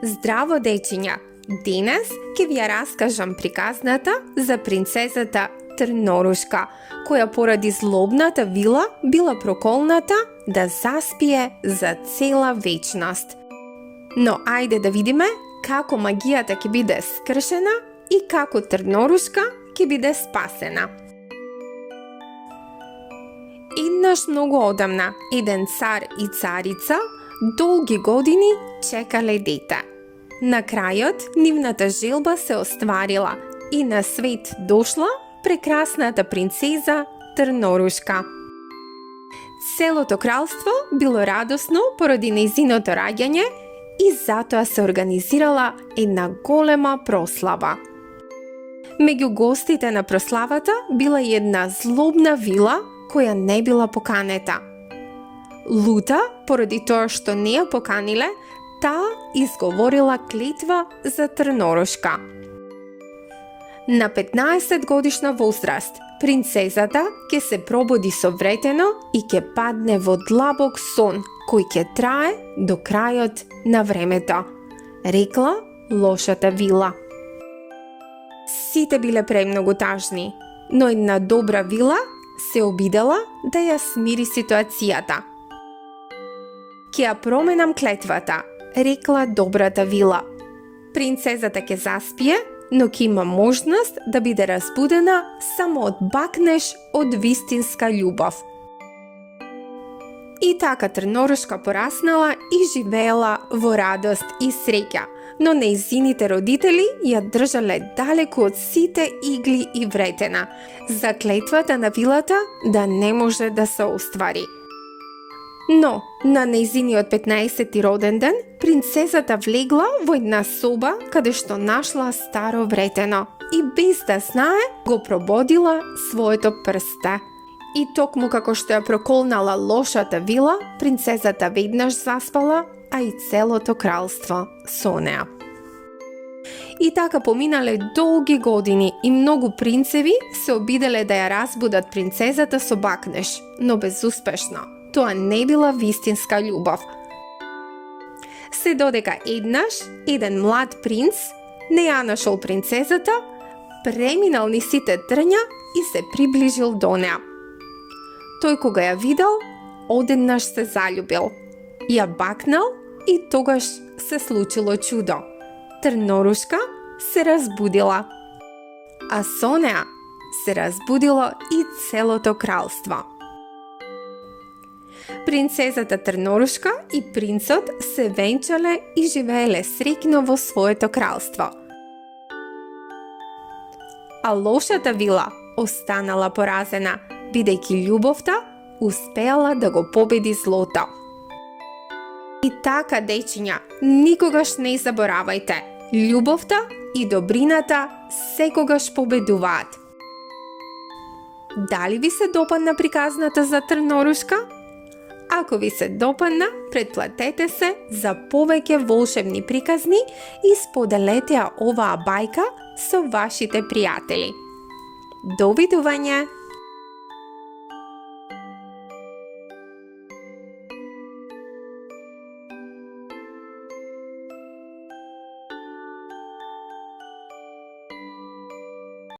Здраво, дечиња! Денес ќе ви ја раскажам приказната за принцезата Трнорушка, која поради злобната вила била проколната да заспие за цела вечност. Но ајде да видиме како магијата ќе биде скршена и како Трнорушка ќе биде спасена. Еднаш многу одамна, еден цар и царица долги години чекале дете. На крајот, нивната желба се остварила и на свет дошла прекрасната принцеза Трнорушка. Целото кралство било радосно поради нејзиното раѓање и затоа се организирала една голема прослава. Меѓу гостите на прославата била и една злобна вила која не била поканета. Лута, поради тоа што не ја поканиле, таа изговорила клетва за Трнорушка. На 15 годишна возраст, принцезата ќе се пробуди совретено и ќе падне во длабок сон, кој ќе трае до крајот на времето, рекла лошата вила. Сите биле премногу тажни, но една добра вила се обидела да ја смири ситуацијата. Ќе ја променам клетвата, рекла добрата вила. Принцезата ќе заспие, но ќе има можност да биде разбудена само од бакнеш од вистинска љубов. И така Трнорушка пораснала и живеела во радост и среќа, но нејзините родители ја држале далеку од сите игли и вретена, за клетвата на вилата да не може да се оствари. Но, на нејзиниот 15-ти роден ден, принцезата влегла во една соба каде што нашла старо вретено и без да знае го прободила своето прсте. И токму како што ја проколнала лошата вила, принцезата веднаш заспала, а и целото кралство со неа. И така поминале долги години и многу принцеви се обиделе да ја разбудат принцезата со бакнеш, но безуспешно. Тоа не била вистинска љубов. Се додека еднаш, еден млад принц не ја нашол принцезата, преминал низ сите трња и се приближил до неа. Тој кога ја видел, одеднаш се заљубил. Ја бакнал и тогаш се случило чудо. Трнорушка се разбудила. А со неа се разбудило и целото кралство. Принцезата Трнорушка и принцот се венчале и живееле среќно во своето кралство. А лошата вила останала поразена, бидејќи љубовта успеала да го победи злото. И така, дечиња, никогаш не заборавајте, љубовта и добрината секогаш победуваат. Дали ви се допадна приказната за Трнорушка? Ако ви се допадна, претплатете се за повеќе волшебни приказни и споделете ја оваа бајка со вашите пријатели. Довидување!